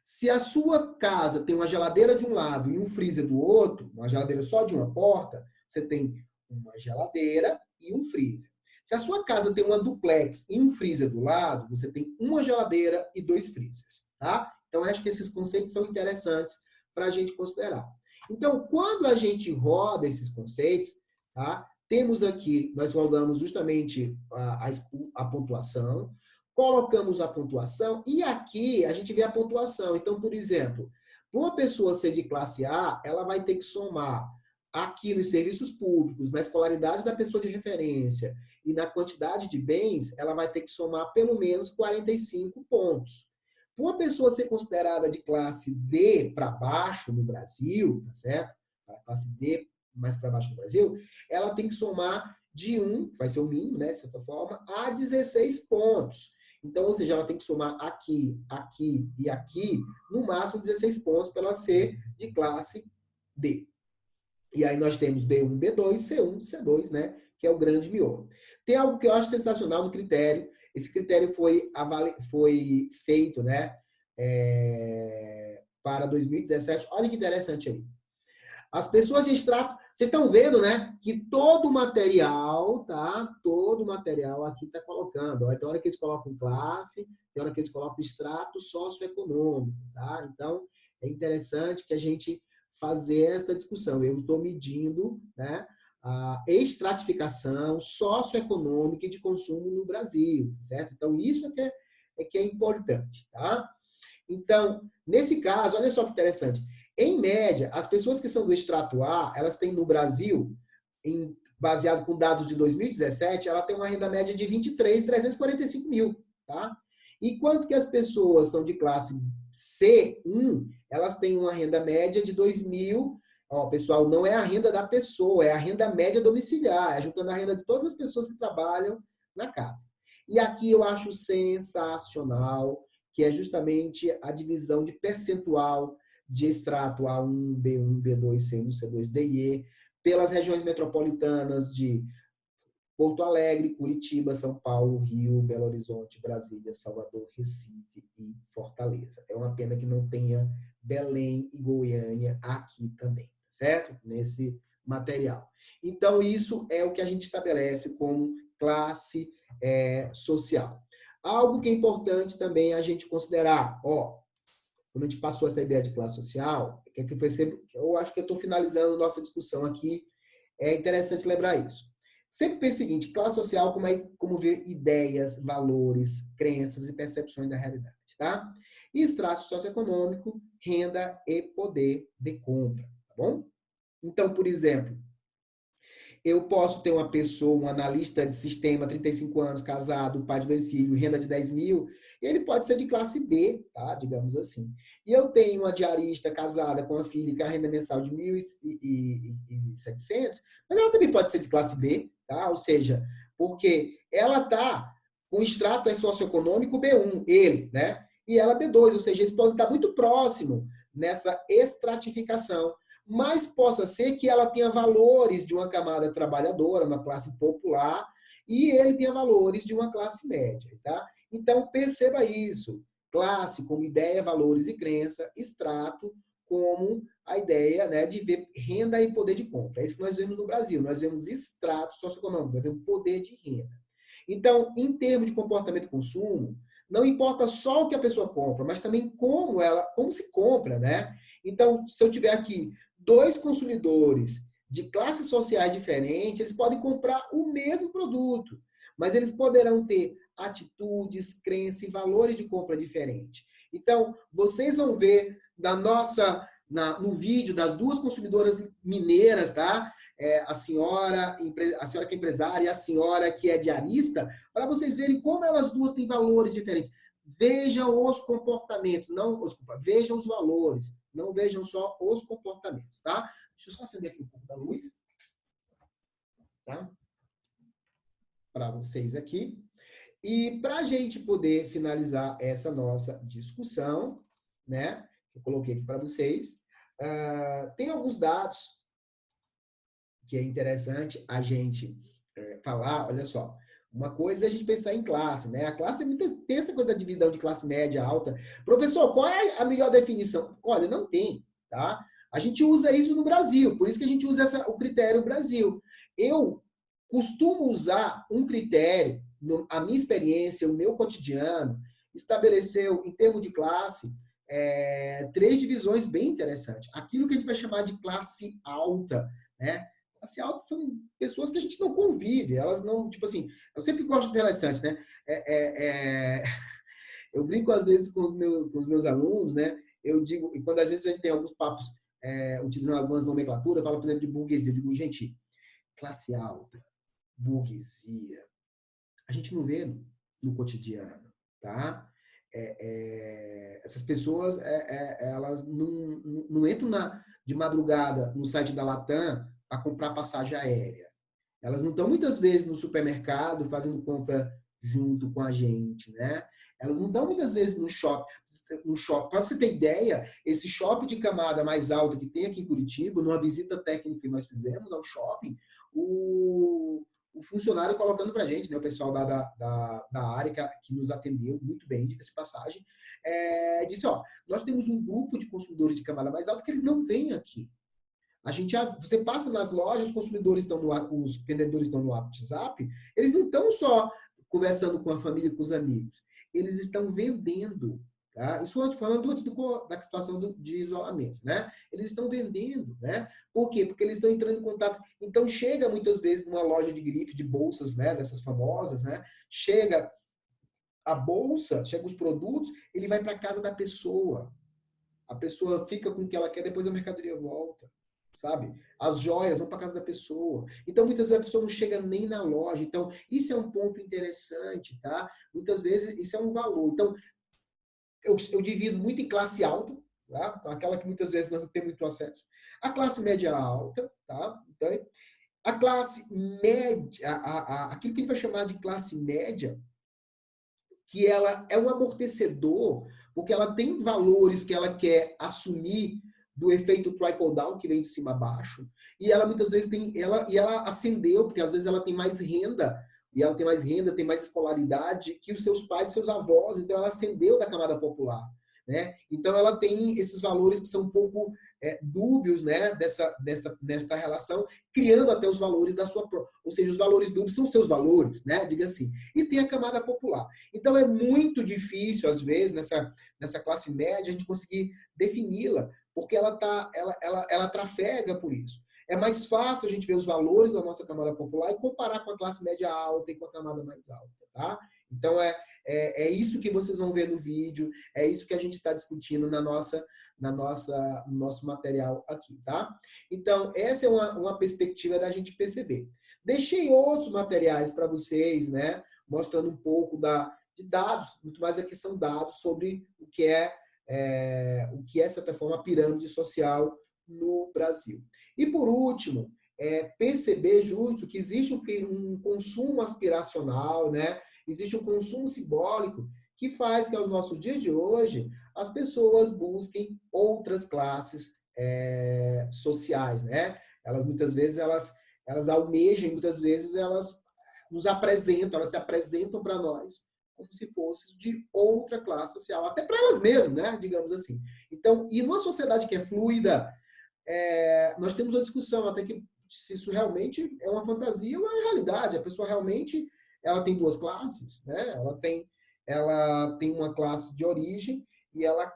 Se a sua casa tem uma geladeira de um lado e um freezer do outro, uma geladeira só de uma porta, você tem uma geladeira e um freezer. Se a sua casa tem uma duplex e um freezer do lado, você tem uma geladeira e dois freezers, tá? Então, acho que esses conceitos são interessantes para a gente considerar. Então, quando a gente roda esses conceitos, tá? Temos aqui, nós rodamos justamente a pontuação, colocamos a pontuação e aqui a gente vê a pontuação. Então, por exemplo, para uma pessoa ser de classe A, ela vai ter que somar aqui nos serviços públicos, na escolaridade da pessoa de referência e na quantidade de bens, ela vai ter que somar pelo menos 45 pontos. Para uma pessoa ser considerada de classe D para baixo no Brasil, tá certo? A classe D mais para baixo no Brasil, ela tem que somar de 1, que vai ser o mínimo, né, de certa forma, a 16 pontos. Então, ou seja, ela tem que somar aqui, aqui e aqui, no máximo 16 pontos para ela ser de classe D. E aí nós temos B1, B2, C1, C2, né? Que é o grande miolo. Tem algo que eu acho sensacional no critério. Esse critério foi feito, né? Para 2017. Olha que interessante aí. As pessoas de extrato, vocês estão vendo, né? Que todo o material, tá? Todo o material aqui está colocando. Ó, tem hora que eles colocam classe, tem hora que eles colocam extrato socioeconômico, tá? Então, é interessante que a gente fazer esta discussão. Eu estou medindo, né? A estratificação socioeconômica e de consumo no Brasil, certo? Então, isso é importante, tá? Então, nesse caso, olha só que interessante. Em média, as pessoas que são do extrato A, elas têm no Brasil, baseado com dados de 2017, ela tem uma renda média de 23.345 mil, tá? Enquanto que as pessoas são de classe C1, elas têm uma renda média de 2.000. Ó, pessoal, não é a renda da pessoa, é a renda média domiciliar, é juntando a renda de todas as pessoas que trabalham na casa. E aqui eu acho sensacional, que é justamente a divisão de percentual de extrato A1, B1, B2, C1, C2, D e E, pelas regiões metropolitanas de Porto Alegre, Curitiba, São Paulo, Rio, Belo Horizonte, Brasília, Salvador, Recife e Fortaleza. É uma pena que não tenha Belém e Goiânia aqui também, certo? Nesse material. Então, isso é o que a gente estabelece como classe social. Algo que é importante também a gente considerar, ó, quando a gente passou essa ideia de classe social, é que eu percebo, eu acho que eu estou finalizando nossa discussão aqui, é interessante lembrar isso. Sempre pense o seguinte, classe social como ver ideias, valores, crenças e percepções da realidade, tá? E extrato socioeconômico, renda e poder de compra, tá bom? Então, por exemplo, eu posso ter uma pessoa, um analista de sistema, 35 anos, casado, pai de 2 filhos, renda de 10 mil, e ele pode ser de classe B, tá? Digamos assim. E eu tenho uma diarista casada com uma filha com a renda mensal de 1.700, mas ela também pode ser de classe B, tá? Ou seja, porque ela está com extrato socioeconômico B1, ele, né? E ela B2, ou seja, eles podem estar muito próximo nessa estratificação, mas possa ser que ela tenha valores de uma camada trabalhadora, uma classe popular, e ele tenha valores de uma classe média, tá? Então, perceba isso. Classe como ideia, valores e crença, extrato como a ideia, né, de ver renda e poder de compra. É isso que nós vemos no Brasil. Nós vemos extrato socioeconômico, nós vemos poder de renda. Então, em termos de comportamento de consumo, não importa só o que a pessoa compra, mas também como se compra, né? Então, se eu tiver aqui 2 consumidores de classes sociais diferentes, eles podem comprar o mesmo produto, mas eles poderão ter atitudes, crenças e valores de compra diferentes. Então, vocês vão ver no vídeo das 2 consumidoras mineiras, tá? A senhora que é empresária e a senhora que é diarista, para vocês verem como elas duas têm valores diferentes. Vejam os comportamentos, vejam os valores, não vejam só os comportamentos, tá? Deixa eu só acender aqui um pouco da luz, tá? Para vocês aqui. E para a gente poder finalizar essa nossa discussão, né? que eu coloquei aqui para vocês. Tem alguns dados que é interessante a gente falar, olha só. Uma coisa é a gente pensar em classe, né? A classe tem essa coisa da divisão de classe média, alta. Professor, qual é a melhor definição? Olha, não tem, tá? A gente usa isso no Brasil, por isso que a gente usa o critério Brasil. Eu costumo usar um critério, a minha experiência, o meu cotidiano, estabeleceu, em termos de classe, 3 divisões bem interessantes. Aquilo que a gente vai chamar de classe alta, né? Classe alta são pessoas que a gente não convive, elas não, tipo assim, eu sempre gosto de interessante, né? Eu brinco às vezes com os meus alunos, né? Eu digo, e quando às vezes a gente tem alguns papos utilizando algumas nomenclaturas, eu falo, por exemplo, de burguesia, eu digo, gente, classe alta, burguesia, a gente não vê no cotidiano, tá? Essas pessoas, elas não entram de madrugada no site da Latam para comprar passagem aérea. Elas não estão muitas vezes no supermercado fazendo compra junto com a gente, né? Elas não estão muitas vezes no shopping. Para você ter ideia, esse shopping de camada mais alta que tem aqui em Curitiba, numa visita técnica que nós fizemos ao shopping, o funcionário colocando para a gente, né, o pessoal da área que nos atendeu muito bem, diga-se passagem, disse, ó, nós temos um grupo de consumidores de camada mais alta que eles não vêm aqui. Você passa nas lojas, os consumidores estão os vendedores estão no WhatsApp, eles não estão só conversando com a família, com os amigos, eles estão vendendo. Tá? Isso falando antes da situação de isolamento, né? Eles estão vendendo, né? Por quê? Porque eles estão entrando em contato. Então chega muitas vezes numa loja de grife, de bolsas, né? Dessas famosas, né? Chega a bolsa, chega os produtos, ele vai para casa da pessoa. A pessoa fica com o que ela quer, depois a mercadoria volta. Sabe? As joias vão para casa da pessoa. Então, muitas vezes a pessoa não chega nem na loja. Então, isso é um ponto interessante, tá? Muitas vezes isso é um valor. Então, eu divido muito em classe alta, tá? Aquela que muitas vezes não tem muito acesso. A classe média alta, tá? Então, a classe média, aquilo que a gente vai chamar de classe média, que ela é um amortecedor, porque ela tem valores que ela quer assumir do efeito trickle-down, que vem de cima a baixo, e ela muitas vezes ela ascendeu, porque às vezes ela tem mais renda, e ela tem mais renda, tem mais escolaridade que os seus pais, seus avós, então ela ascendeu da camada popular, né? Então ela tem esses valores que são um pouco dúbios, né, dessa relação, criando até os valores da sua própria, ou seja, os valores dúbios são seus valores, né, diga assim. E tem a camada popular. Então é muito difícil às vezes nessa classe média a gente conseguir defini-la, porque ela trafega por isso. É mais fácil a gente ver os valores da nossa camada popular e comparar com a classe média alta e com a camada mais alta, tá? Então, é isso que vocês vão ver no vídeo, é isso que a gente está discutindo no nosso material aqui, tá? Então, essa é uma perspectiva da gente perceber. Deixei outros materiais para vocês, né? Mostrando um pouco de dados, muito mais aqui são dados sobre o que é, de certa forma, a pirâmide social no Brasil. E, por último, perceber justo que existe um consumo aspiracional, né? Existe um consumo simbólico que faz que, aos nossos dias de hoje, as pessoas busquem outras classes sociais, né? Elas, muitas vezes, elas almejam, muitas vezes, elas nos apresentam, elas se apresentam para nós como se fosse de outra classe social, até para elas mesmas, né? Digamos assim. Então, e numa sociedade que é fluida, nós temos uma discussão até que se isso realmente é uma fantasia ou é uma realidade. A pessoa realmente ela tem duas classes, né? Ela tem uma classe de origem e ela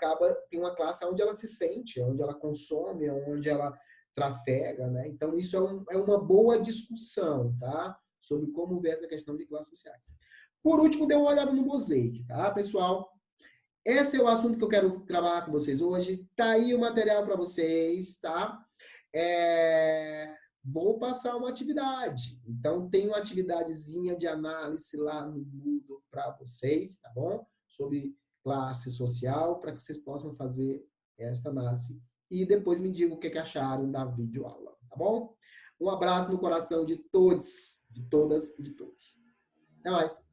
tem uma classe onde ela se sente, onde ela consome, onde ela trafega, né? Então isso é uma boa discussão, tá? Sobre como ver essa questão de classes sociais. Por último, dê uma olhada no Mosaic, tá, pessoal? Esse é o assunto que eu quero trabalhar com vocês hoje. Tá aí o material para vocês, tá? Vou passar uma atividade. Então, tem uma atividadezinha de análise lá no Moodle para vocês, tá bom? Sobre classe social, para que vocês possam fazer essa análise. E depois me digam o que acharam da videoaula, tá bom? Um abraço no coração de todos, de todas e de todos. Até mais.